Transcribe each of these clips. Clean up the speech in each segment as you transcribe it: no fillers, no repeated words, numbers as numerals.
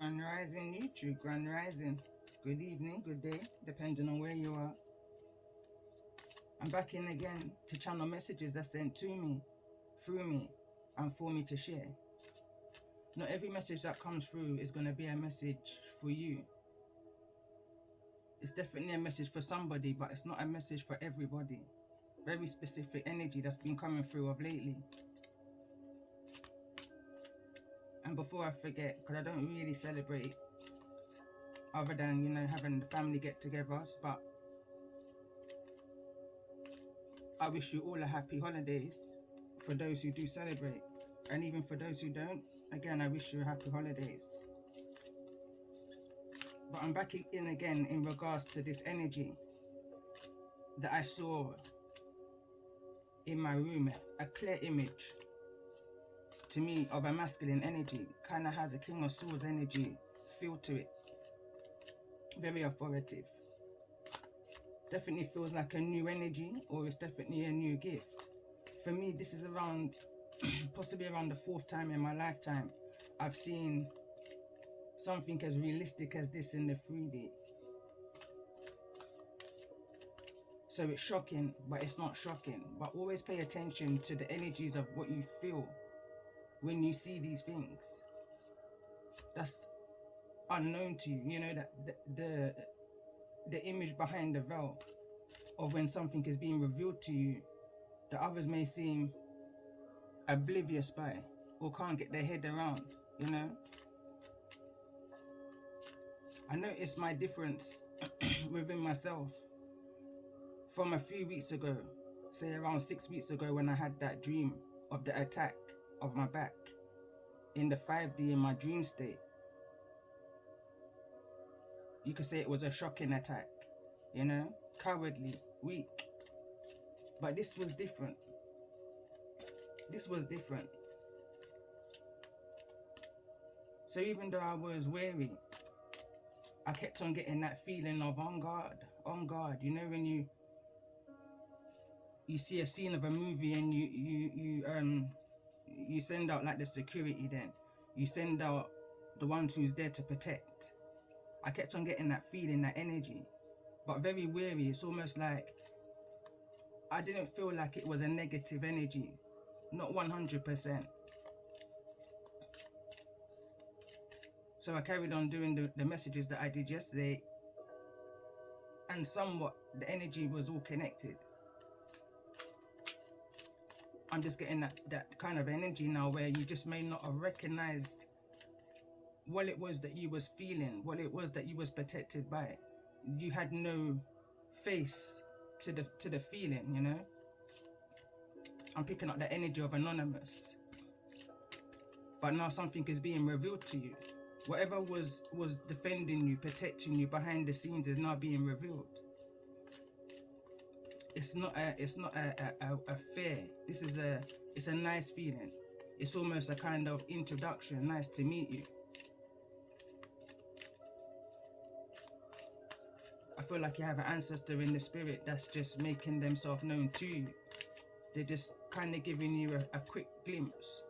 Grand Rising YouTube, Grand Rising. Good evening, good day, depending on where you are. I'm back in again to channel messages that's sent to me, through me, and for me to share. Not every message that comes through is going to be a message for you. It's definitely a message for somebody, but it's not a message for everybody. Very specific energy that's been coming through of lately. And before I forget, because I don't really celebrate other than, having the family get-togethers, but I wish you all a happy holidays for those who do celebrate. And even for those who don't, again, I wish you a happy holidays. But I'm back in again in regards to this energy that I saw in my room, a clear image to me of a masculine energy. Kind of has a King of Swords energy feel to it. Very authoritative. Definitely feels like a new energy, or it's definitely a new gift. For me, this is around, possibly around the 4th time in my lifetime I've seen something as realistic as this in the 3D. So it's shocking, but it's not shocking. But always pay attention to the energies of what you feel when you see these things. That's unknown to you. You know, that the image behind the veil of when something is being revealed to you that others may seem oblivious by or can't get their head around, you know. I noticed my difference within myself from a few weeks ago, say around 6 weeks ago, when I had that dream of the attack of my back in the 5D in my dream state. You could say it was a shocking attack, you know, cowardly, weak. But this was different. This was different. So even though I was wary, I kept on getting that feeling of on guard, on guard. You know, when you see a scene of a movie and you send out like the security, then you send out the ones who's there to protect. I kept on getting that feeling, that energy, but very wary. It's almost like I didn't feel like it was a negative energy, not 100%. So I carried on doing the messages that I did yesterday, and somewhat the energy was all connected. I'm just getting that kind of energy now where you just may not have recognized what it was that you was feeling, what it was that you was protected by. You had no face to the feeling, you know. I'm picking up the energy of anonymous, but now something is being revealed to you. Whatever was defending you, protecting you behind the scenes is now being revealed. It's not a fear. It's a nice feeling. It's almost a kind of introduction. Nice to meet you. I feel like you have an ancestor in the spirit that's just making themselves known to you. They're just kind of giving you a quick glimpse.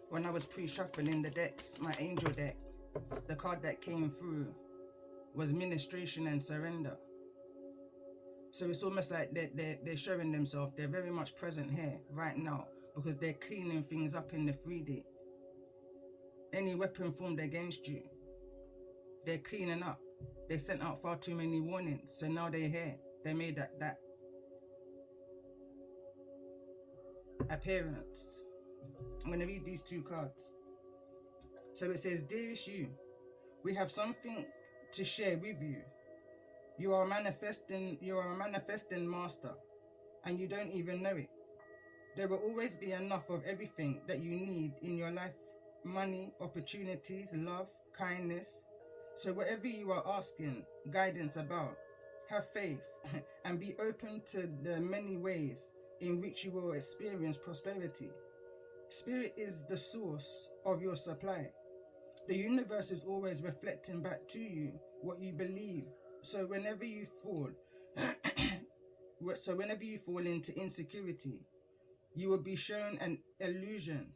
When I was pre-shuffling the decks, my angel deck, the card that came through was ministration and surrender. So it's almost like they're showing themselves. They're very much present here right now because they're cleaning things up in the 3D. Any weapon formed against you, they're cleaning up. They sent out far too many warnings, so now they're here. They made that appearance. I'm going to read these 2 cards. So it says, dearest you, we have something to share with you. You are a manifesting master, and you don't even know it. There will always be enough of everything that you need in your life: money, opportunities, love, kindness. So whatever you are asking guidance about, have faith and be open to the many ways in which you will experience prosperity. Spirit is the source of your supply. The universe is always reflecting back to you what you believe. So whenever you fall, into insecurity, you will be shown an illusion,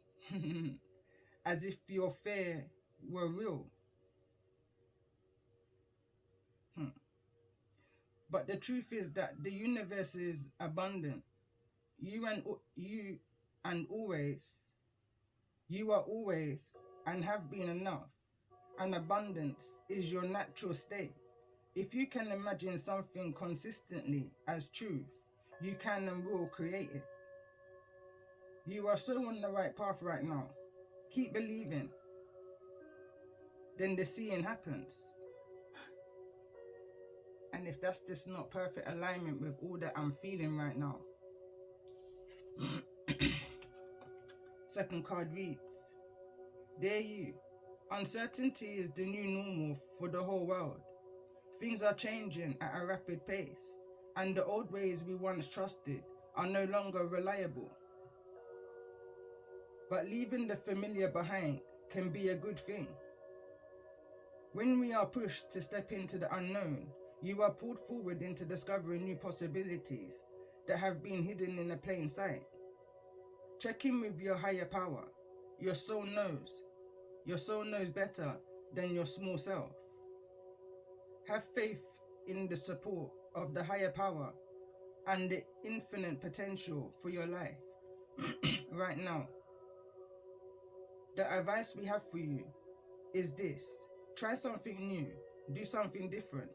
as if your fear were real. But the truth is that the universe is abundant. You and always, you are always and have been enough. And abundance is your natural state. If you can imagine something consistently as truth, you can and will create it. You are so on the right path right now. Keep believing. Then the seeing happens. And if that's just not perfect alignment with all that I'm feeling right now. Second card reads, Dear you, uncertainty is the new normal for the whole world. Things are changing at a rapid pace, and the old ways we once trusted are no longer reliable. But leaving the familiar behind can be a good thing. When we are pushed to step into the unknown, you are pulled forward into discovering new possibilities that have been hidden in a plain sight. Check in with your higher power. Your soul knows. Your soul knows better than your small self. Have faith in the support of the higher power and the infinite potential for your life right now. The advice we have for you is this. Try something new. Do something different.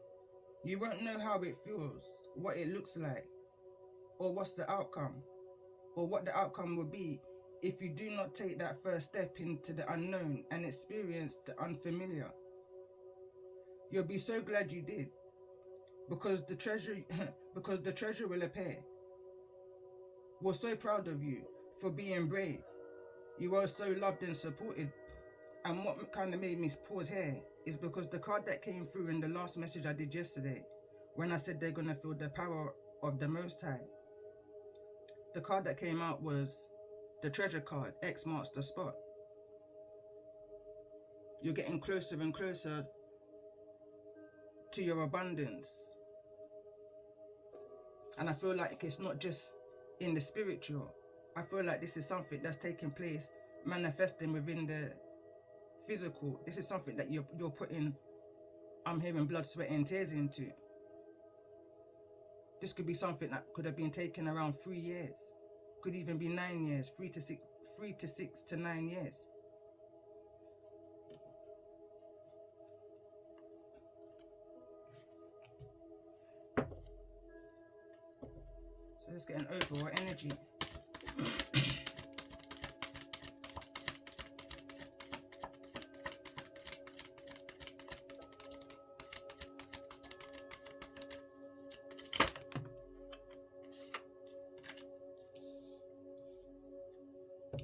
You won't know how it feels, what it looks like, or what's the outcome, or what the outcome will be if you do not take that first step into the unknown and experience the unfamiliar. You'll be so glad you did, because the treasure will appear. We're so proud of you for being brave. You are so loved and supported. And what kind of made me pause here is because the card that came through in the last message I did yesterday, when I said they're going to feel the power of the Most High, the card that came out was the treasure card. X marks the spot. You're getting closer and closer to your abundance. And I feel like it's not just in the spiritual. I feel like this is something that's taking place, manifesting within the physical. This is something that you're putting, I'm hearing, blood, sweat and tears into. This could be something that could have been taken around 3 years. Could even be 9 years, 3 to 6 to 9 years. So let's get an overall energy.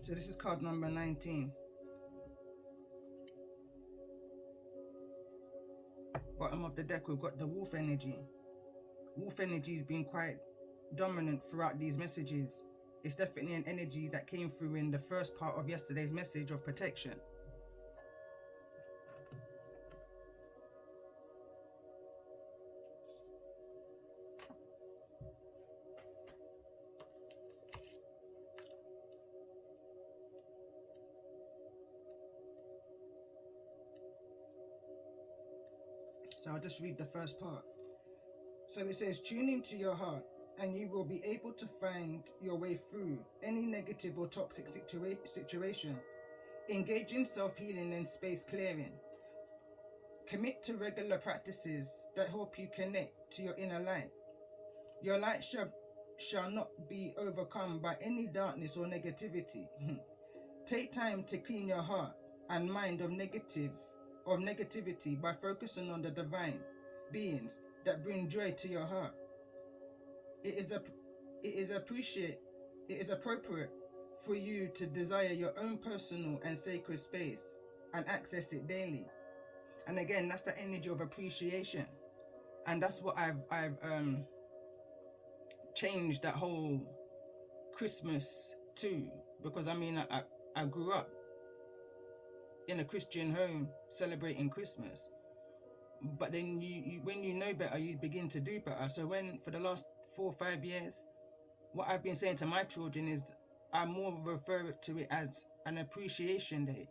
So this is card number 19. Bottom of the deck, we've got the wolf energy. Wolf energy has been quite dominant throughout these messages. It's definitely an energy that came through in the first part of yesterday's message of protection. So I'll just read the first part. So it says, tune into your heart and you will be able to find your way through any negative or toxic situation. Engage in self-healing and space clearing. Commit to regular practices that help you connect to your inner light. Your light shall not be overcome by any darkness or negativity. Take time to clean your heart and mind of negativity by focusing on the divine beings that bring joy to your heart. It is appropriate for you to desire your own personal and sacred space and access it daily. And again, that's the energy of appreciation, and that's what I've changed that whole Christmas to, because I mean I grew up in a Christian home celebrating Christmas. But then when you know better, you begin to do better. So when for the last 4 or 5 years, what I've been saying to my children is I more refer to it as an appreciation day.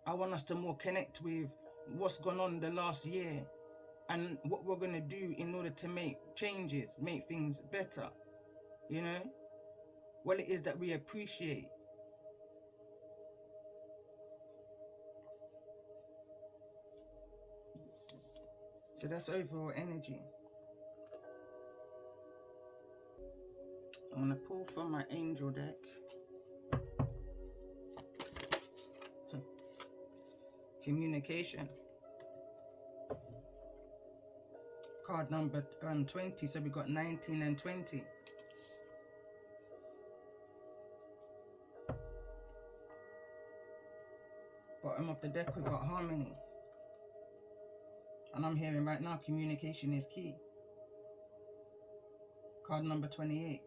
I want us to more connect with what's gone on the last year and what we're going to do in order to make changes, make things better, you know? What it is that we appreciate. So that's overall energy. I'm going to pull from my angel deck. Communication. Card number 20, so we got 19 and 20. Bottom of the deck we got harmony. And I'm hearing right now communication is key. Card number 28.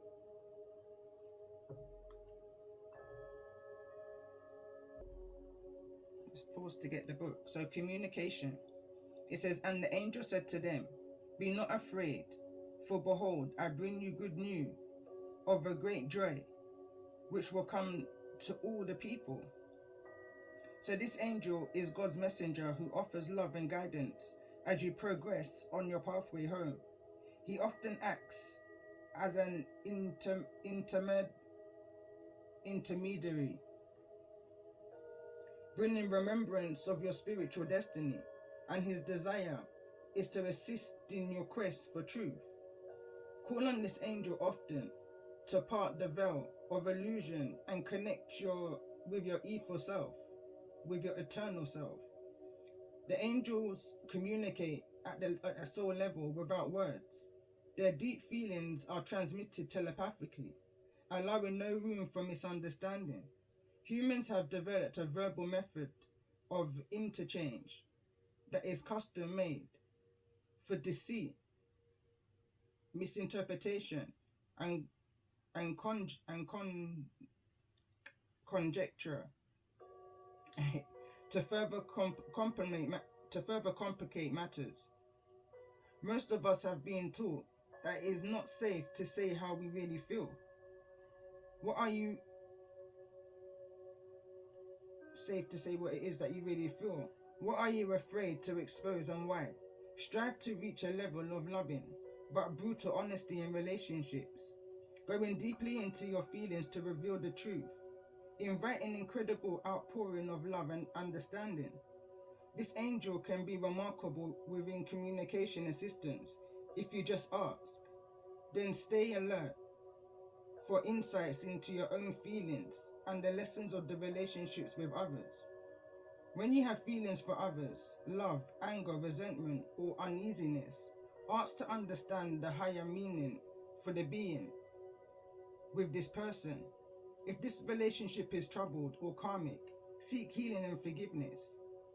Let's pause to get the book. So communication. It says, and the angel said to them, be not afraid, for behold, I bring you good news of a great joy, which will come to all the people. So this angel is God's messenger who offers love and guidance as you progress on your pathway home. He often acts as an intermediary, bringing remembrance of your spiritual destiny, and his desire is to assist in your quest for truth. Call on this angel often to part the veil of illusion and connect with your ether self, with your eternal self. The angels communicate at a soul level without words. Their deep feelings are transmitted telepathically, allowing no room for misunderstanding. Humans have developed a verbal method of interchange that is custom made for deceit, misinterpretation, and conjecture to further complicate matters. Most of us have been taught that it is not safe to say how we really feel. What are you safe to say what it is that you really feel? What are you afraid to expose and why? Strive to reach a level of loving but brutal honesty in relationships. Going deeply into your feelings to reveal the truth. Invite an incredible outpouring of love and understanding. This angel can be remarkable within communication assistance if you just ask. Then stay alert for insights into your own feelings and the lessons of the relationships with others. When you have feelings for others, love, anger, resentment, or uneasiness, ask to understand the higher meaning for the being with this person. If this relationship is troubled or karmic, seek healing and forgiveness.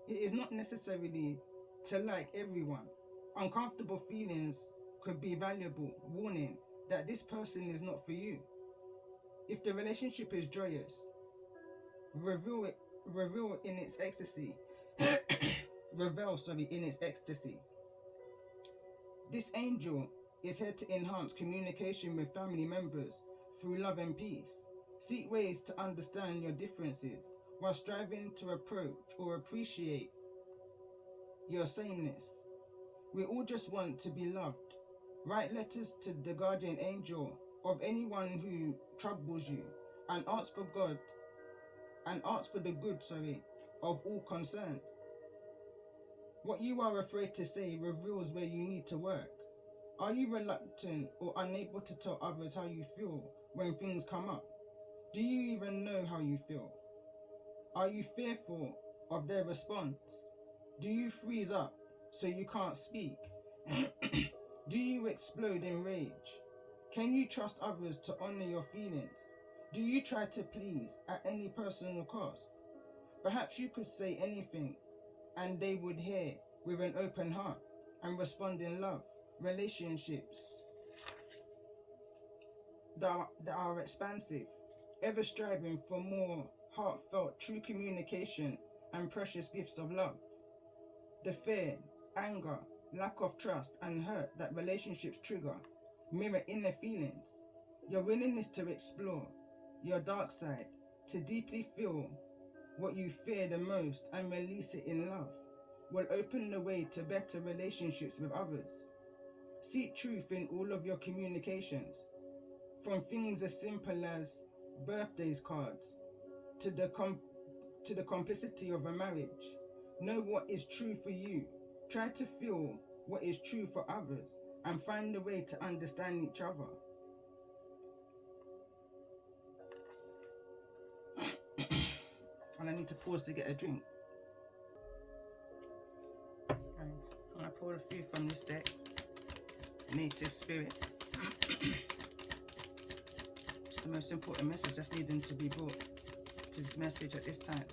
It is not necessarily to like everyone. Uncomfortable feelings could be valuable warning that this person is not for you. If the relationship is joyous, reveal in its ecstasy. Revel in its ecstasy. This angel is here to enhance communication with family members through love and peace. Seek ways to understand your differences while striving to approach or appreciate your sameness. We all just want to be loved. Write letters to the guardian angel of anyone who troubles you and ask for the good, of all concerned. What you are afraid to say reveals where you need to work. Are you reluctant or unable to tell others how you feel when things come up? Do you even know how you feel? Are you fearful of their response? Do you freeze up so you can't speak? Do you explode in rage? Can you trust others to honor your feelings? Do you try to please at any personal cost? Perhaps you could say anything and they would hear with an open heart and respond in love. Relationships that are expansive, ever striving for more heartfelt, true communication, and precious gifts of love. The fear, anger, lack of trust, and hurt that relationships trigger mirror inner feelings. Your willingness to explore your dark side, to deeply feel what you fear the most and release it in love, will open the way to better relationships with others. Seek truth in all of your communications, from things as simple as birthdays cards to the complicity of a marriage. Know what is true for you. Try to feel what is true for others and find a way to understand each other. And I need to pause to get a drink. I'm going to pull a few from this deck. Native Spirit. It's the most important message that's needing to be brought to this message at this time.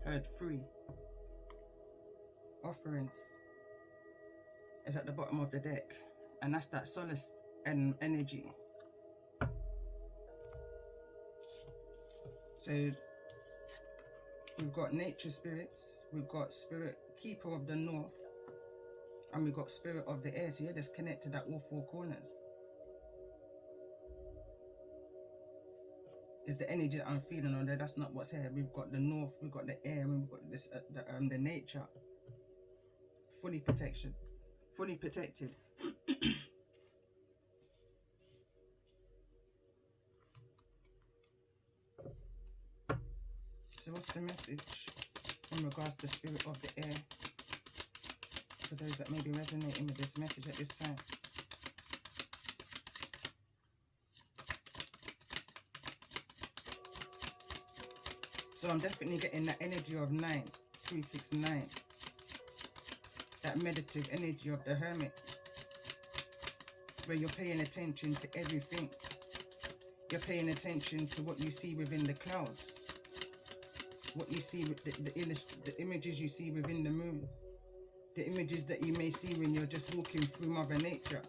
Heard 3. Offerings is at the bottom of the deck, and that's that solace and energy. So we've got nature spirits, we've got spirit keeper of the north, and we've got spirit of the air. So you're just connected at all 4 corners. Is the energy that I'm feeling, although that's not what's here. We've got the north, we've got the air, and we've got this the nature. Fully protected. So what's the message in regards to spirit of the air for those that may be resonating with this message at this time? So I'm definitely getting that energy of 369. That meditative energy of the hermit, where you're paying attention to everything. You're paying attention to what you see within the clouds, what you see with the images you see within the moon, the images that you may see when you're just walking through Mother Nature.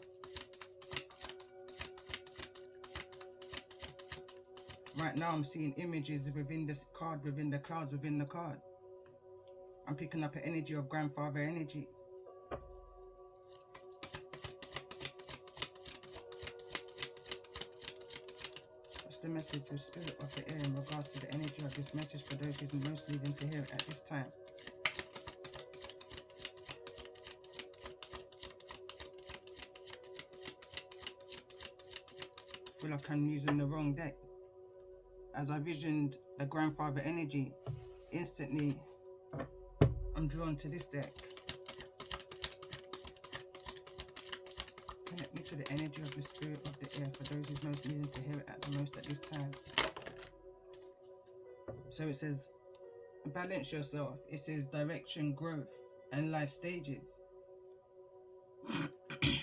Right now I'm seeing images within this card, within the clouds, within the card. I'm picking up an energy of grandfather energy. What's the message with spirit of the air in regards to the energy of this message for those who's most needing to hear it at this time? I feel like I'm using the wrong deck. As I visioned the grandfather energy, instantly I'm drawn to this deck. Connect me to the energy of the spirit of the air for those who's most needing to hear it at the most at this time. So it says, balance yourself. It says direction, growth, and life stages.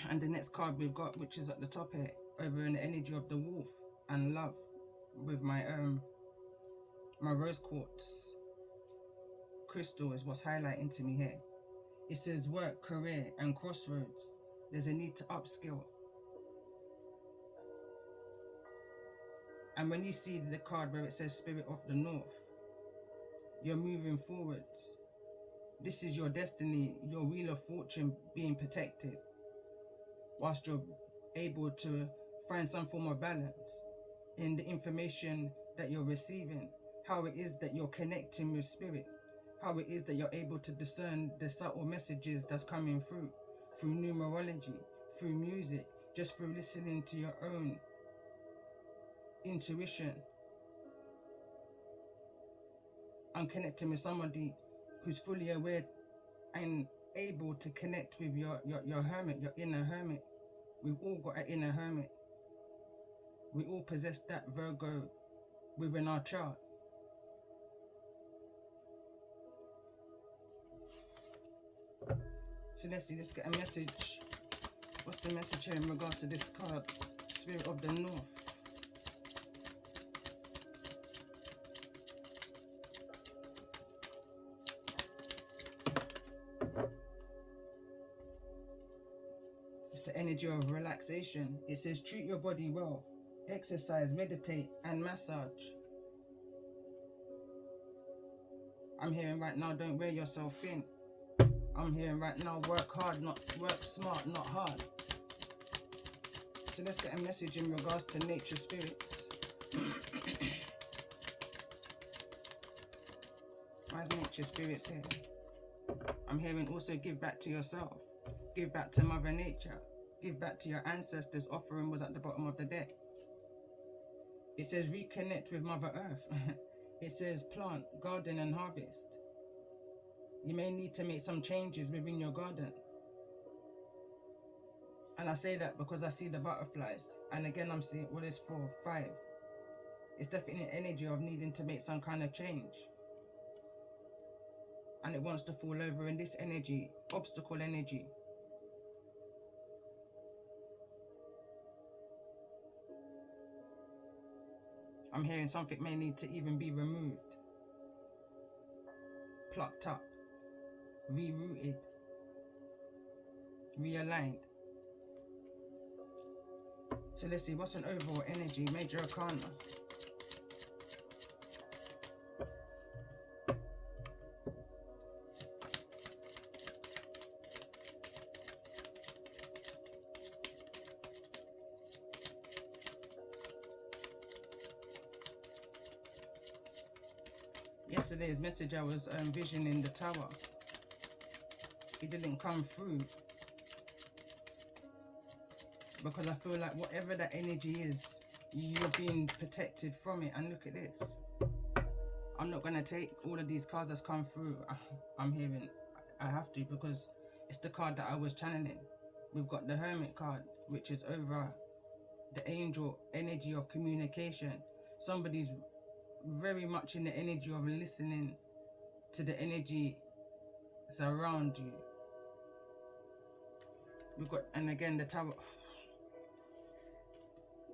And the next card we've got, which is at the top here, over in the energy of the wolf and love, with my my rose quartz crystal is what's highlighting to me here. It says work, career, and crossroads. There's a need to upskill. And when you see the card where it says Spirit of the North, you're moving forwards. This is your destiny, your wheel of fortune being protected, whilst you're able to find some form of balance in the information that you're receiving, how it is that you're connecting with spirit, how it is that you're able to discern the subtle messages that's coming through numerology, through music, just through listening to your own intuition. I'm connecting with somebody who's fully aware and able to connect with your hermit, your inner hermit. We've all got an inner hermit. We all possess that Virgo within our chart. So let's see, let's get a message. What's the message here in regards to this card? Spirit of the North. It's the energy of relaxation. It says treat your body well. Exercise, meditate, and massage. I'm hearing right now, don't wear yourself thin. I'm hearing right now, work hard, not work smart, not hard. So let's get a message in regards to nature spirits. Why is nature spirits here? I'm hearing also give back to yourself. Give back to Mother Nature. Give back to your ancestors. Offering was at the bottom of the deck. It says reconnect with Mother Earth. It says plant, garden and harvest. You may need to make some changes within your garden. And I say that because I see the butterflies. And again, I'm seeing what is 4, 5. It's definitely an energy of needing to make some kind of change. And it wants to fall over in this energy, obstacle energy. I'm hearing something may need to even be removed, plucked up, rerouted, realigned. So let's see, what's an overall energy? Major Arcana. Yesterday's message, I was visioning the tower. It didn't come through because I feel like whatever that energy is, you're being protected from it. And look at this. I'm not going to take all of these cards that's come through. I'm hearing I have to because it's the card that I was channeling. We've got the Hermit card, which is over the angel energy of communication. Somebody's very much in the energy of listening to the energy around you. We've got, and again, the tower.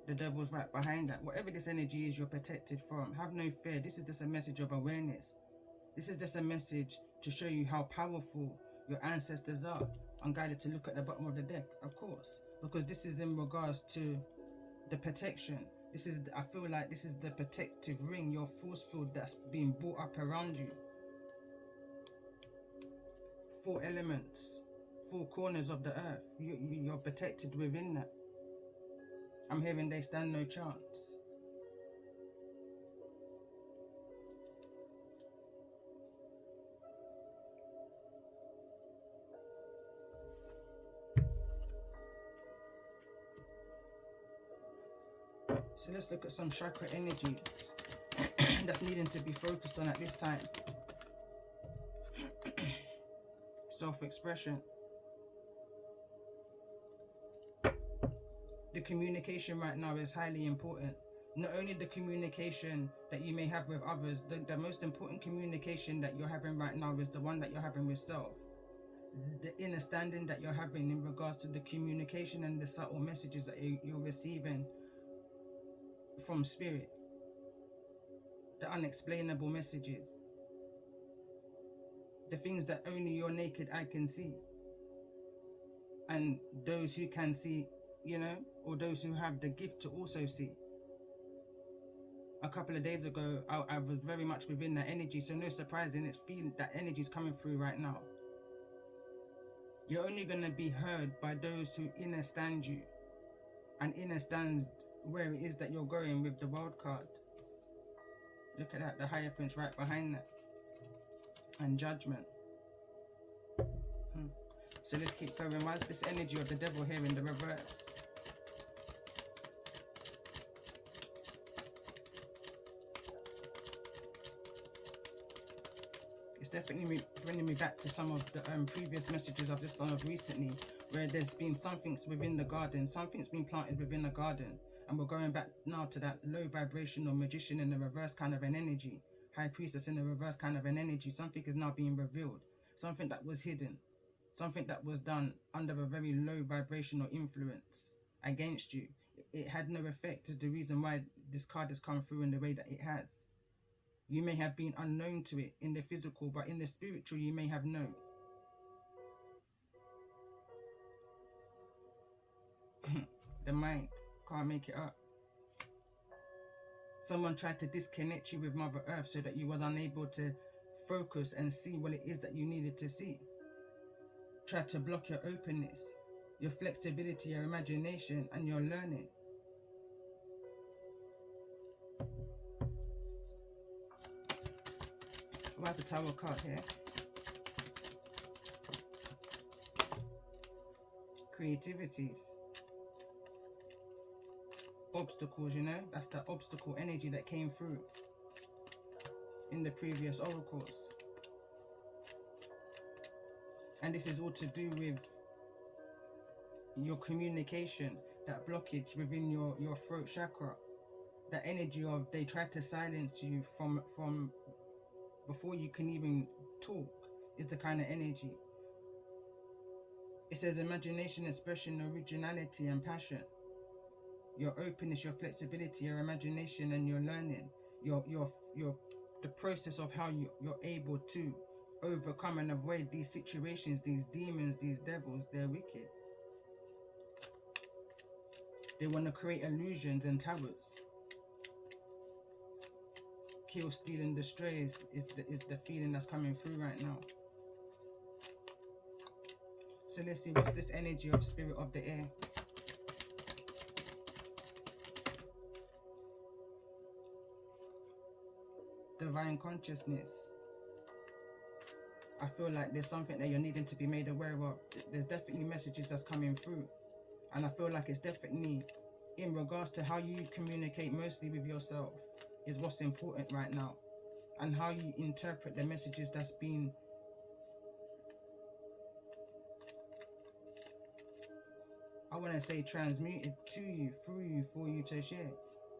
The devil's right behind that. Whatever this energy is, you're protected from. Have no fear. This is just a message of awareness. This is just a message to show you how powerful your ancestors are. I'm guided to look at the bottom of the deck, of course, because this is in regards to the protection. This is, I feel like this is the protective ring, your force field that's being brought up around you. 4 elements, 4 corners of the earth. You're protected within that. I'm hearing they stand no chance. So let's look at some chakra energies that's needing to be focused on at this time. Self-expression. The communication right now is highly important. Not only the communication that you may have with others, the most important communication that you're having right now is the one that you're having with self. The understanding that you're having in regards to the communication and the subtle messages that you're receiving from spirit. The unexplainable messages. The things that only your naked eye can see. And those who can see, you know, or those who have the gift to also see. A couple of days ago, I was very much within that energy, so no surprising, it's feeling that energy is coming through right now. You're only going to be heard by those who understand you and understand where it is that you're going with the World card. Look at that, the Hierophant's right behind that. And Judgment. So let's keep going. Why is this energy of the devil here in the reverse? It's definitely bringing me back to some of the previous messages I've just done of recently, where there's been something's within the garden, something's been planted within the garden, and we're going back now to that low vibrational magician in the reverse kind of an energy, high priestess in the reverse kind of an energy. Something is now being revealed, something that was hidden. something that was done under a very low vibrational influence against you. It had no effect, is the reason why this card has come through in the way that it has. You may have been unknown to it in the physical, but in the spiritual you may have known. The mind can't make it up. Someone tried to disconnect you with Mother Earth so that you was unable to focus and see what it is that you needed to see. Tried to block your openness, your flexibility, your imagination, and your learning. Why the Tower card here? Creativities. Obstacles, you know? That's the obstacle energy that came through in the previous oracles. And this is all to do with your communication, that blockage within your throat chakra. That energy of they tried to silence you from before you can even talk is the kind of energy. It says imagination, expression, originality and passion. Your openness, your flexibility, your imagination and your learning. The process of how you're able to overcome and avoid these situations, these demons, these devils. They're wicked. They want to create illusions and towers. Kill, steal and destroy is the feeling that's coming through right now. So let's see, what's this energy of spirit of the air? Divine consciousness. I feel like there's something that you're needing to be made aware of. There's definitely messages that's coming through. And I feel like it's definitely in regards to how you communicate mostly with yourself is what's important right now. And how you interpret the messages that's been I want to say transmuted to you, through you, for you to share.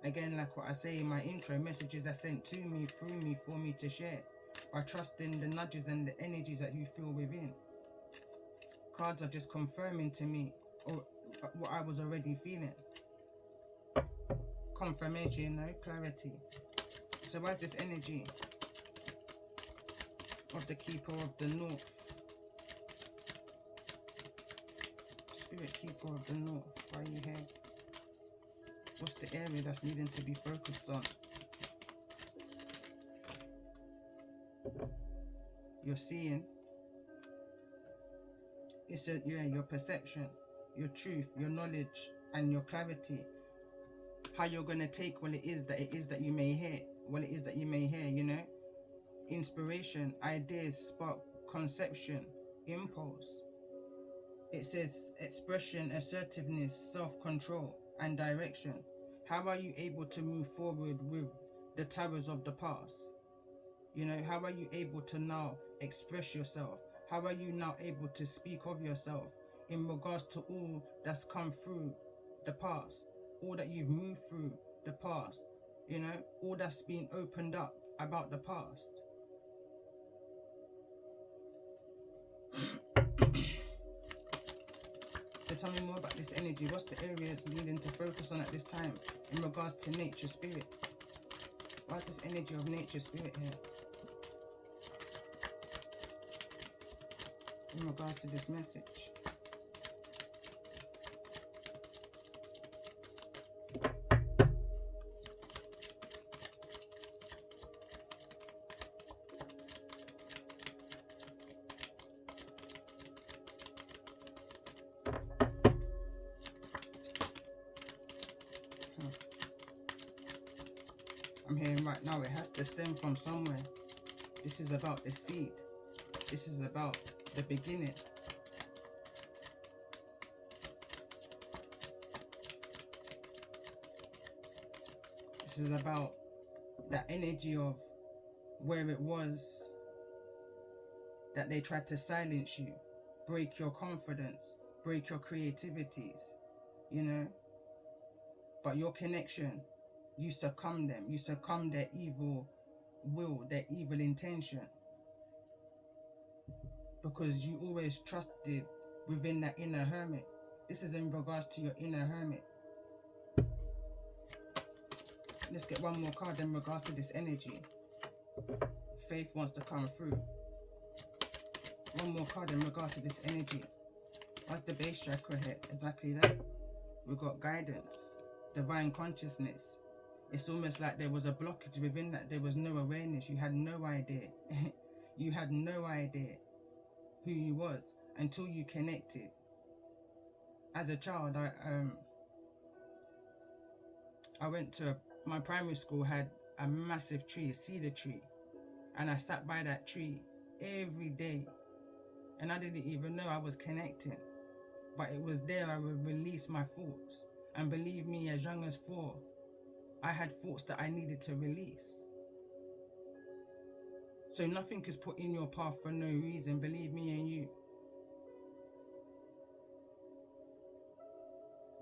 Again, like what I say in my intro, messages are sent to me, through me, for me to share. By trusting the nudges and the energies that you feel within. Cards are just confirming to me or what I was already feeling. Confirmation, you know, clarity. So why is this energy of the Keeper of the North? Spirit Keeper of the North, why are you here? What's the area that's needing to be focused on? You're seeing. It's your perception, your truth, your knowledge, and your clarity. How you're going to take what it is that you may hear. What it is that you may hear, you know? Inspiration, ideas, spark, conception, impulse. It says expression, assertiveness, self-control, and direction. How are you able to move forward with the towers of the past? You know, how are you able to now express yourself? How are you now able to speak of yourself in regards to all that's come through the past, all that you've moved through the past, you know, all that's been opened up about the past? So tell me more about this energy. What's the areas needing to focus on at this time in regards to nature spirit? Why is this energy of nature spirit here? In regards to this message. I'm hearing right now it has to stem from somewhere. This is about the seed. This is about the beginning. This is about that energy of where it was that they tried to silence you, break your confidence, break your creativities, you know. But your connection, you succumb them. You succumb their evil will, their evil intention. because you always trusted within that inner hermit. This is in regards to your inner hermit. Let's get one more card in regards to this energy. Faith wants to come through. One more card in regards to this energy. What's the base chakra here? Exactly that. We've got guidance, divine consciousness. It's almost like there was a blockage within that. There was no awareness. You had no idea. You had no idea who you was until you connected. As a child, I went to my primary school had a massive tree, a cedar tree, and I sat by that tree every day, and I didn't even know I was connecting. But it was there I would release my thoughts. And believe me, as young as 4, I had thoughts that I needed to release. So nothing is put in your path for no reason, believe me and you.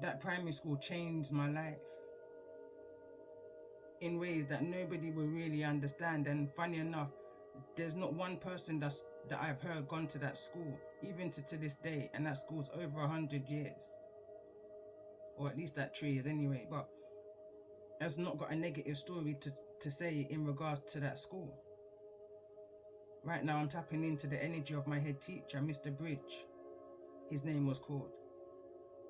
That primary school changed my life in ways that nobody will really understand. And funny enough, there's not one person that I've heard gone to that school, even to this day, and that school's over 100 years. Or at least that tree is anyway, but has not got a negative story to say in regards to that school. Right now I'm tapping into the energy of my head teacher, Mr. Bridge. His name was called.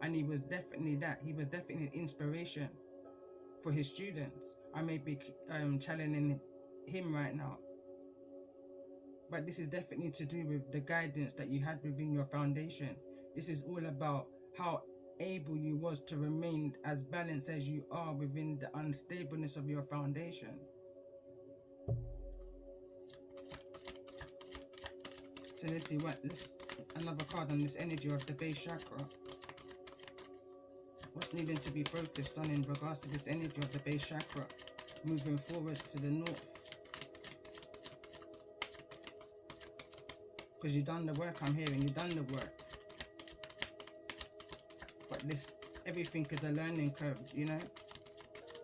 And he was definitely that. He was definitely an inspiration for his students. I may be challenging him right now. But this is definitely to do with the guidance that you had within your foundation. This is all about how able you was to remain as balanced as you are within the unstableness of your foundation. So let's see another card on this energy of the base chakra. What's needing to be focused on in regards to this energy of the base chakra, moving forwards to the north? Because you've done the work, I'm hearing, you've done the work. But everything is a learning curve, you know?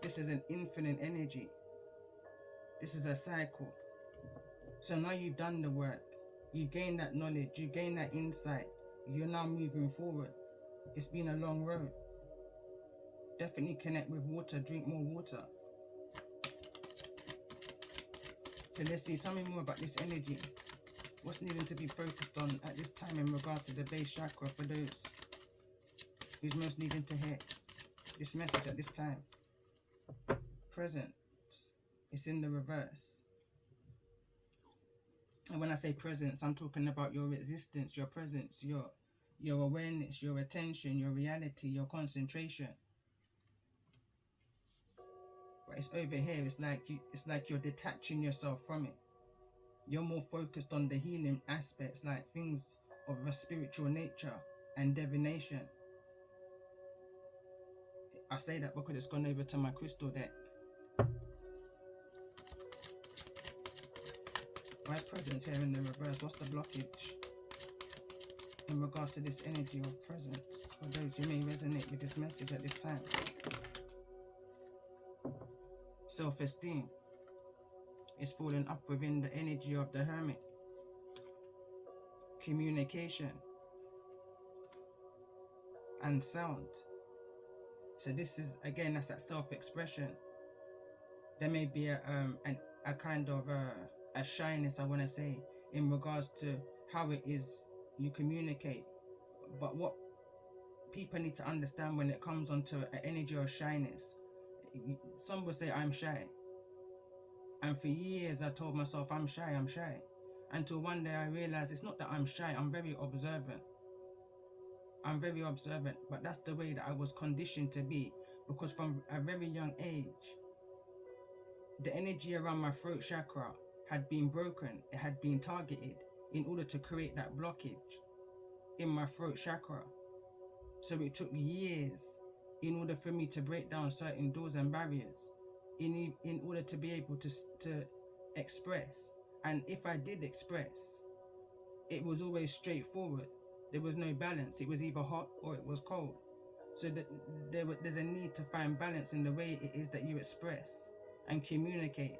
This is an infinite energy. This is a cycle. So now you've done the work. You've gained that knowledge. You've gained that insight. You're now moving forward. It's been a long road. Definitely connect with water. Drink more water. So let's see. Tell me more about this energy. What's needing to be focused on at this time in regards to the base chakra for those who's most needing to hear this message at this time? Presence. It's in the reverse. And when I say presence, I'm talking about your existence, your presence, your awareness, your attention, your reality, your concentration. But it's over here. It's like you're detaching yourself from it. You're more focused on the healing aspects, like things of a spiritual nature and divination. I say that because it's gone over to my crystal deck. Why is presence here in the reverse? What's the blockage in regards to this energy of presence for those who may resonate with this message at this time? Self-esteem is falling up within the energy of the hermit. Communication and sound. So this is, again, that's that self-expression. There may be a kind of a shyness, I want to say, in regards to how it is you communicate. But what people need to understand when it comes onto an energy of shyness, some will say I'm shy. And for years I told myself I'm shy. Until one day I realized it's not that I'm shy, I'm very observant. But that's the way that I was conditioned to be, because from a very young age, the energy around my throat chakra had been broken. It had been targeted in order to create that blockage in my throat chakra. So it took years in order for me to break down certain doors and barriers in order to be able to express. And if I did express, it was always straightforward. There was no balance. It was either hot or it was cold. So that there's a need to find balance in the way it is that you express and communicate.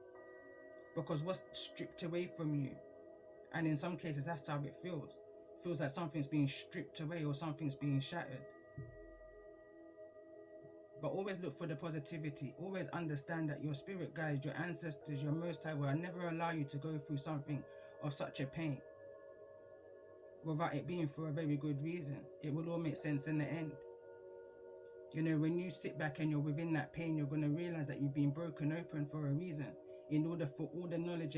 because what's stripped away from you, and in some cases that's how it feels. Feels like something's being stripped away or something's being shattered. But always look for the positivity. Always understand that your spirit guides, your ancestors, your Most High will never allow you to go through something of such a pain without it being for a very good reason. It will all make sense in the end. You know, when you sit back and you're within that pain, you're going to realize that you've been broken open for a reason, in order for all the knowledge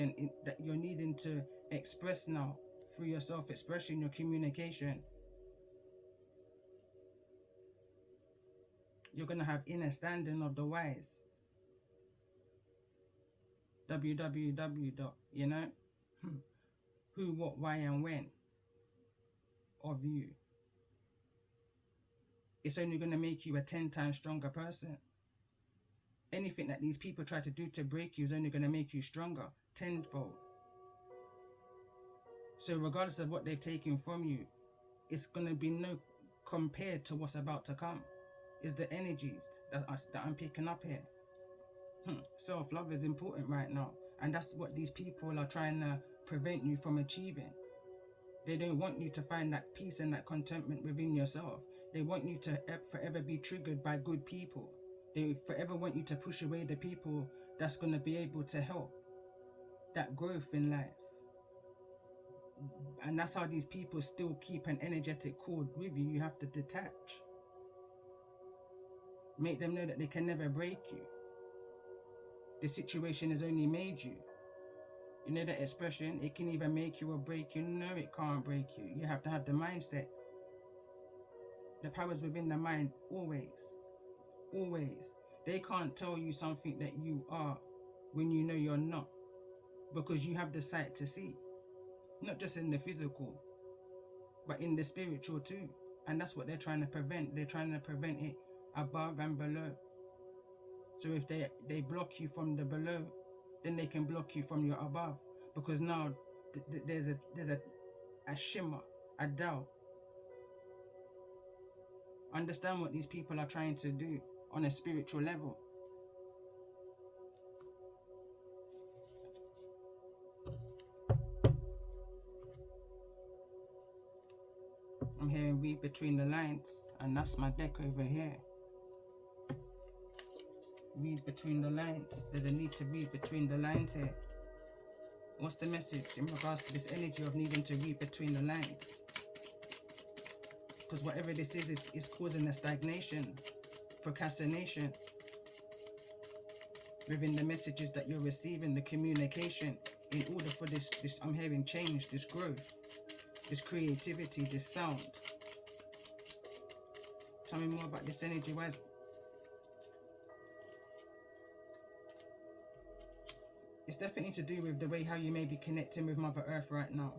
that you're needing to express now through your self-expression, your communication. You're going to have inner standing of the wise. www. You know, who, what, why, and when of you. It's only going to make you a 10 times stronger person. Anything that these people try to do to break you is only going to make you stronger tenfold. So regardless of what they've taken from you, it's going to be no compared to what's about to come. It's the energies that I'm picking up here. Self-love is important right now, and that's what these people are trying to prevent you from achieving. They don't want you to find that peace and that contentment within yourself. They want you to forever be triggered by good people. They forever want you to push away the people that's going to be able to help that growth in life. And that's how these people still keep an energetic cord with you. You have to detach. Make them know that they can never break you. The situation has only made you. You know that expression, it can either make you or break you. No, it can't break you. You have to have the mindset. The power's within the mind, always. Always. They can't tell you something that you are when you know you're not, because you have the sight to see. Not just in the physical, but in the spiritual too. And that's what they're trying to prevent. They're trying to prevent it above and below. So if they block you from the below, then they can block you from your above, because now there's a shimmer, a doubt. Understand what these people are trying to do on a spiritual level. I'm hearing read between the lines, and that's my deck over here. Read between the lines. There's a need to read between the lines here. What's the message in regards to this energy of needing to read between the lines? Because whatever this is causing a stagnation, procrastination within the messages that you're receiving, the communication, in order for this I'm hearing change, this growth, this creativity, this sound. Tell me more about this energy, wise. It's definitely to do with the way how you may be connecting with Mother Earth right now.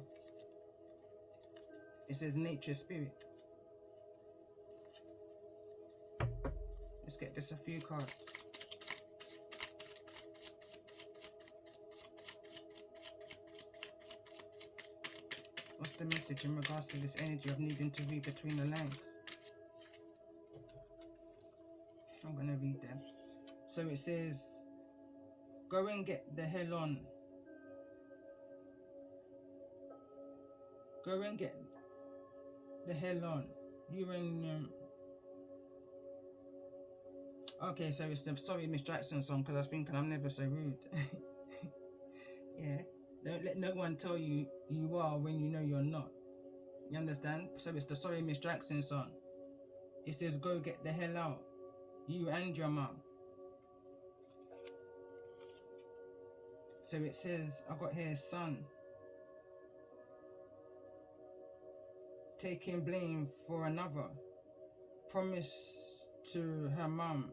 It says nature, spirit. Let's get just a few cards. What's the message in regards to this energy of needing to read between the lines? I'm going to read them. So it says, go and get the hell on. Go and get the hell on. You and... Okay, so it's the Sorry Miss Jackson song, because I was thinking I'm never so rude. Yeah. Don't let no one tell you you are when you know you're not. You understand? So it's the Sorry Miss Jackson song. It says, go get the hell out. You and your mum. So it says, I got here, son. Taking blame for another. Promise to her mum.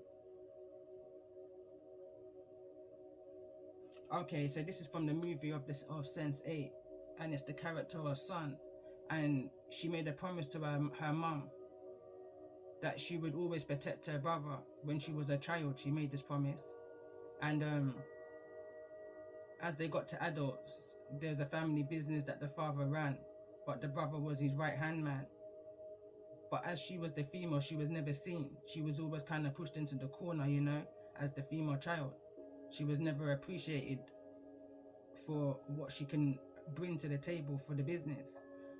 Okay, so this is from the movie of Sense 8, and it's the character of Son, and she made a promise to her mum that she would always protect her brother. When she was a child, she made this promise, and as they got to adults, there's a family business that the father ran, but the brother was his right hand man. But as she was the female, she was never seen. She was always kind of pushed into the corner, you know, as the female child. She was never appreciated for what she can bring to the table for the business.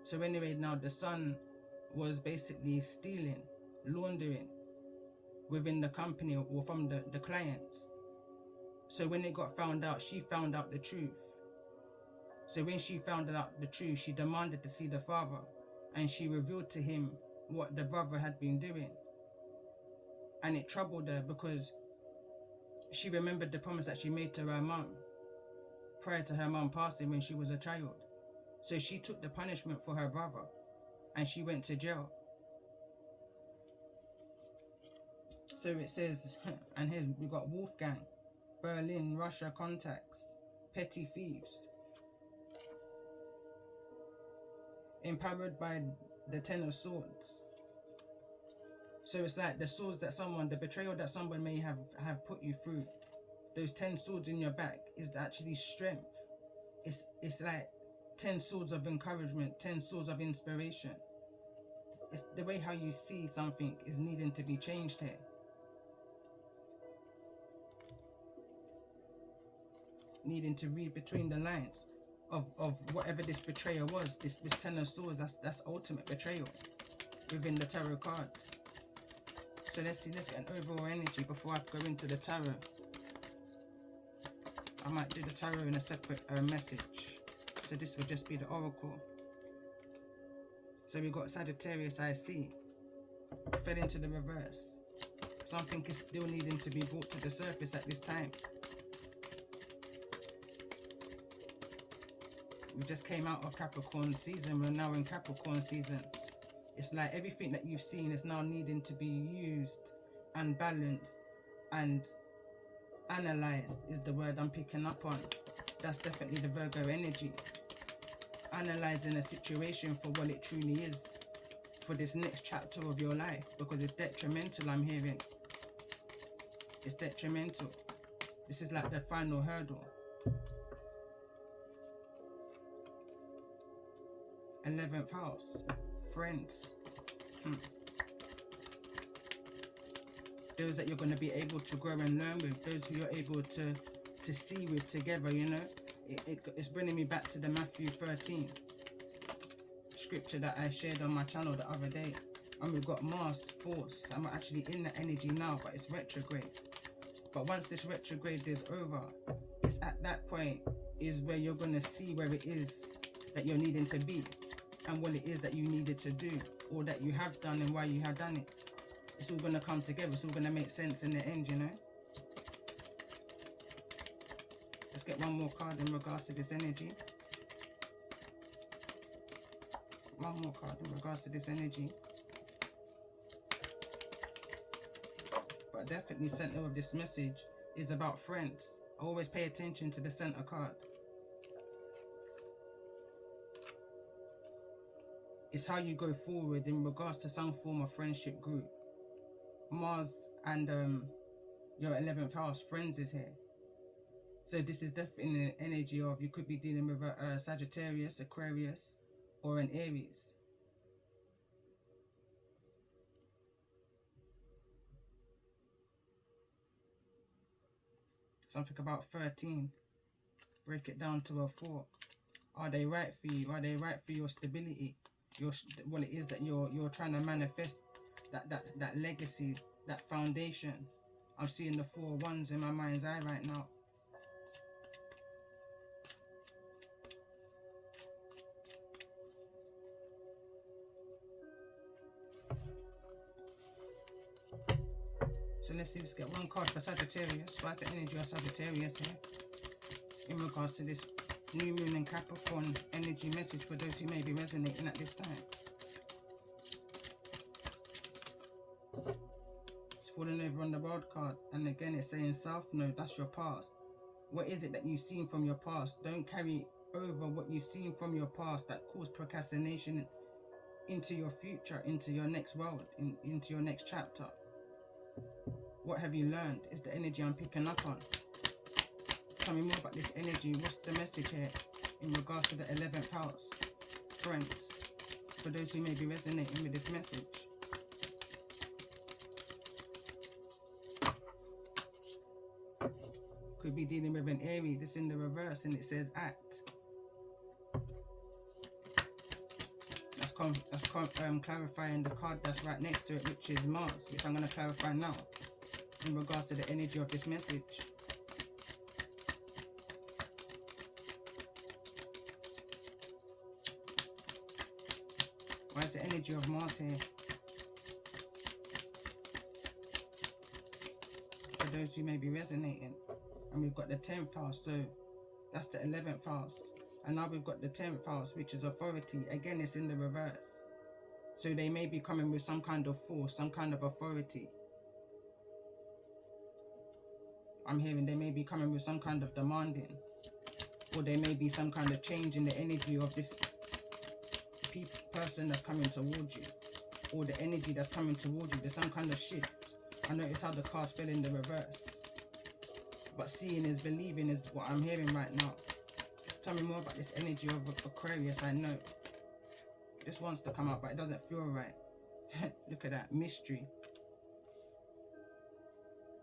So anyway, now the son was basically stealing, laundering within the company or from the clients. So when it got found out, she found out the truth. So when she found out the truth, she demanded to see the father, and she revealed to him what the brother had been doing. And it troubled her because she remembered the promise that she made to her mum prior to her mum passing when she was a child. So she took the punishment for her brother and she went to jail. So it says, and here we got Wolfgang, Berlin, Russia contacts, petty thieves. Empowered by the 10 of Swords. So it's like the swords that someone, the betrayal that someone may have put you through, those 10 swords in your back is actually strength. It's like 10 swords of encouragement, 10 swords of inspiration. It's the way how you see something is needing to be changed here. Needing to read between the lines of whatever this betrayal was. This 10 of swords, that's ultimate betrayal within the tarot cards. So let's get an overall energy before I go into the tarot. I might do the tarot in a separate message. So this will just be the oracle. So we got Sagittarius, I see. Fell into the reverse. Something is still needing to be brought to the surface at this time. We just came out of Capricorn season. We're now in Capricorn season. It's like everything that you've seen is now needing to be used and balanced and analyzed is the word I'm picking up on. That's definitely the Virgo energy. Analyzing a situation for what it truly is for this next chapter of your life, because it's detrimental, I'm hearing. It's detrimental. This is like the final hurdle. 11th house, friends. Those that you're going to be able to grow and learn with, those who you're able to see with together, you know. It's bringing me back to the Matthew 13 scripture that I shared on my channel the other day. And we've got Mars, force. I'm actually in the energy now, but it's retrograde. But once this retrograde is over, it's at that point is where you're going to see where it is that you're needing to be and what it is that you needed to do or that you have done and why you have done it. It's all going to come together. It's all going to make sense in the end, you know. Let's get one more card in regards to this energy. One more card in regards to this energy. But definitely center of this message is about friends. Always pay attention to the center card. It's how you go forward in regards to some form of friendship group. Mars and your 11th house, friends, is here. So this is definitely an energy of you could be dealing with a Sagittarius, Aquarius, or an Aries. Something about 13. Break it down to a 4. Are they right for you? Are they right for your stability? What it is that you're trying to manifest, that legacy, that foundation. I'm seeing the 4 wands in my mind's eye right now. So let's see, let's get one card for Sagittarius. What's the energy of Sagittarius here in regards to this new moon and Capricorn energy message for those who may be resonating at this time? It's falling over on the world card, and again it's saying South Node. That's your past. What is it that you've seen from your past? Don't carry over what you've seen from your past that caused procrastination into your future, into your next world, into your next chapter. What have you learned is the energy I'm picking up on. Tell me more about this energy. What's the message here in regards to the 11th house? Friends, for those who may be resonating with this message. Could be dealing with an Aries. It's in the reverse and it says act. That's clarifying the card that's right next to it, which is Mars, which I'm going to clarify now in regards to the energy of this message. Why is the energy of Mars here? For those who may be resonating. And we've got the 10th house, so that's the 11th house. And now we've got the 10th house, which is authority. Again, it's in the reverse. So they may be coming with some kind of force, some kind of authority. I'm hearing they may be coming with some kind of demanding. Or there may be some kind of change in the energy of this person that's coming towards you. Or the energy that's coming towards you. There's some kind of shift. I notice how the cards fell in the reverse. But seeing is believing is what I'm hearing right now. Tell me more about this energy of Aquarius. I know this wants to come out, but it doesn't feel right. Look at that mystery.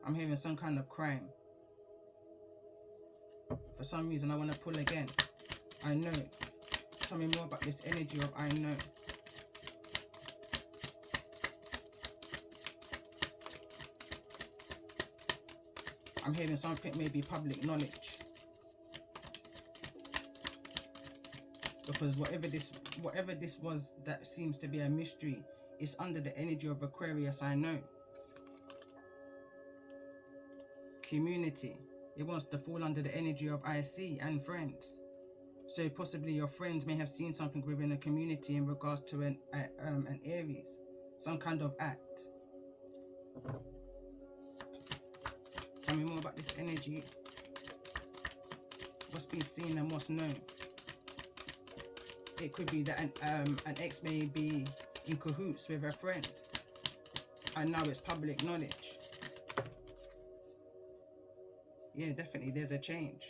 I'm hearing some kind of crime. For some reason I want to pull again. I know. Tell me more about this energy of I know. I'm hearing something maybe public knowledge. Because whatever this was that seems to be a mystery, it's under the energy of Aquarius, I know. Community. It wants to fall under the energy of I see and friends. So possibly your friends may have seen something within a community in regards to an Aries. Some kind of act. Tell me more about this energy. What's been seen and what's known. It could be that an ex may be in cahoots with a friend. And now it's public knowledge. Yeah, definitely there's a change.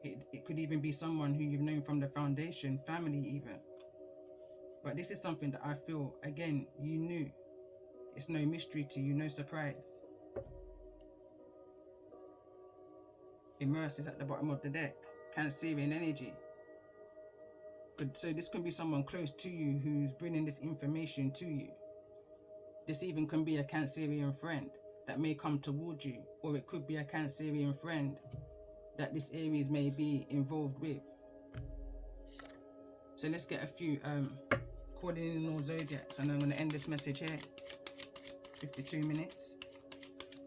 It could even be someone who you've known from the foundation, family even. But this is something that I feel, again, you knew. It's no mystery to you, no surprise. Immerse is at the bottom of the deck. Cancerian energy. So this can be someone close to you who's bringing this information to you. This even can be a Cancerian friend that may come towards you. Or it could be a Cancerian friend that this Aries may be involved with. So let's get a few calling in all zodiacs, and I'm going to end this message here. 52 minutes.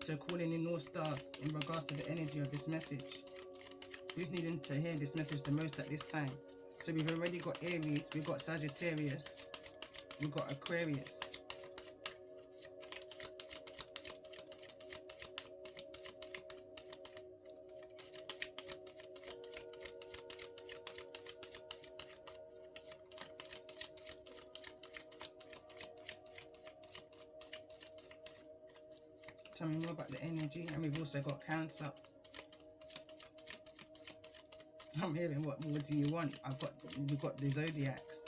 So calling in all stars in regards to the energy of this message. Who's needing to hear this message the most at this time? So we've already got Aries, we've got Sagittarius, we've got Aquarius. Tell me more about the energy. And we've also got Cancer. I'm hearing what more do you want? We've got the zodiacs.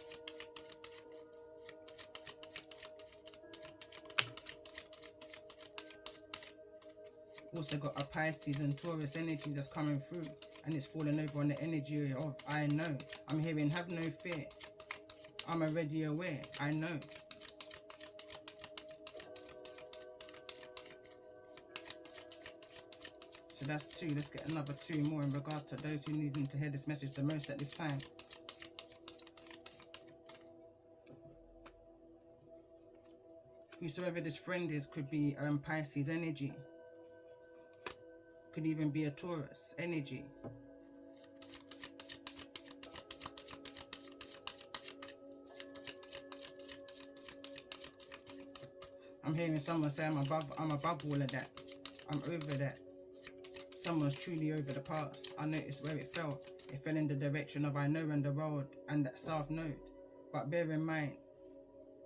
Also got a Pisces and Taurus energy that's coming through, and it's falling over on the energy of I know. I'm hearing have no fear. I'm already aware. I know. So that's 2. Let's get another 2 more in regards to those who need to hear this message the most at this time. Whosoever this friend is could be Pisces energy. Could even be a Taurus energy. I'm hearing someone say I'm above all of that. I'm over that. Someone's truly over the past. I noticed where it fell. It fell in the direction of I know and the road and that south node. But bear in mind,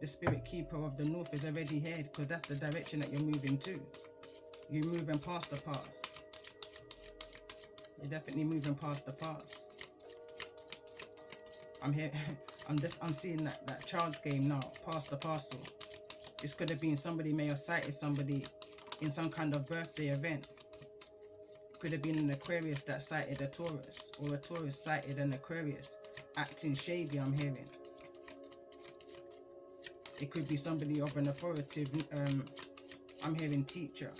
the spirit keeper of the north is already here, because that's the direction that you're moving to. You're moving past the past. You're definitely moving past the past. I'm here. I'm seeing that child's game now. Past the parcel. This could have been somebody may have sighted somebody in some kind of birthday event. Could have been an Aquarius that sighted a Taurus, or a Taurus sighted an Aquarius acting shady, I'm hearing. It could be somebody of an authoritative, I'm hearing teacher,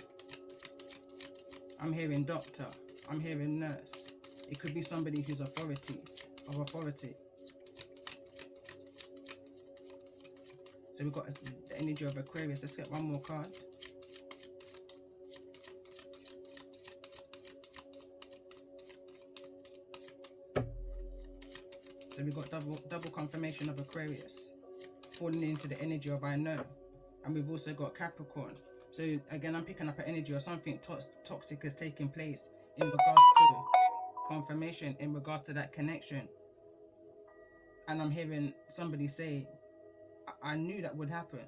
I'm hearing doctor, I'm hearing nurse. It could be somebody who's of authority. So we've got the energy of Aquarius. Let's get one more card. So we've got double confirmation of Aquarius falling into the energy of I know. And we've also got Capricorn. So again, I'm picking up an energy or something toxic is taking place in regards to confirmation, in regards to that connection. And I'm hearing somebody say, I knew that would happen.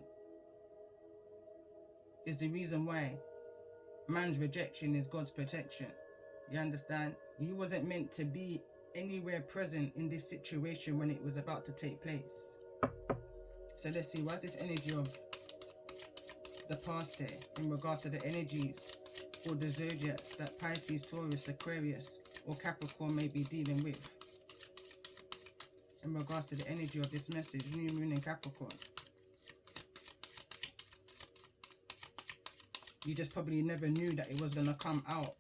Is the reason why man's rejection is God's protection. You understand? You wasn't meant to be anywhere present in this situation when it was about to take place. So let's see, what's this energy of the past here in regards to the energies or the zodiacs that Pisces, Taurus, Aquarius or Capricorn may be dealing with? In regards to the energy of this message, New Moon in Capricorn. You just probably never knew that it was going to come out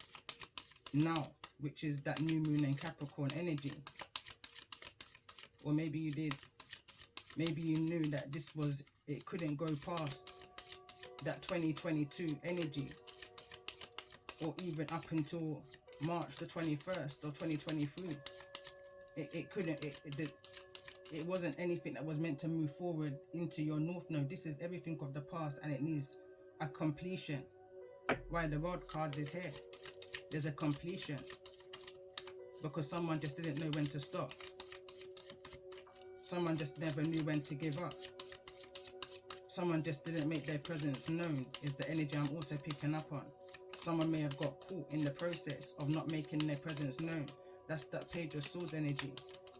now, which is that New Moon in Capricorn energy. Or maybe you did. Maybe you knew that it couldn't go past that 2022 energy. Or even up until March the 21st or 2023. It couldn't, it wasn't anything that was meant to move forward into your North Node. This is everything of the past and it needs a completion. Why the World card is here. There's a completion. Because someone just didn't know when to stop. Someone just never knew when to give up. Someone just didn't make their presence known is the energy I'm also picking up on. Someone may have got caught in the process of not making their presence known. That's that Page of Swords energy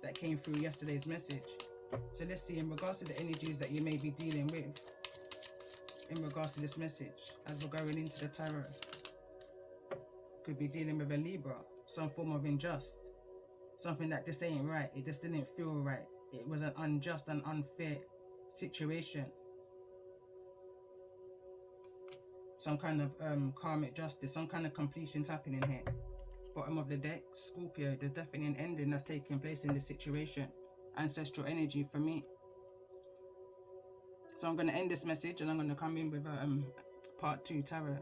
that came through yesterday's message. So let's see, in regards to the energies that you may be dealing with, in regards to this message, as we're going into the tarot. Could be dealing with a Libra, some form of unjust. Something that just ain't right. It just didn't feel right. It was an unjust and unfair situation. Some kind of karmic justice, some kind of completion's happening here. Bottom of the deck, Scorpio, there's definitely an ending that's taking place in this situation. Ancestral energy for me. So I'm going to end this message and I'm going to come in with part 2 tarot.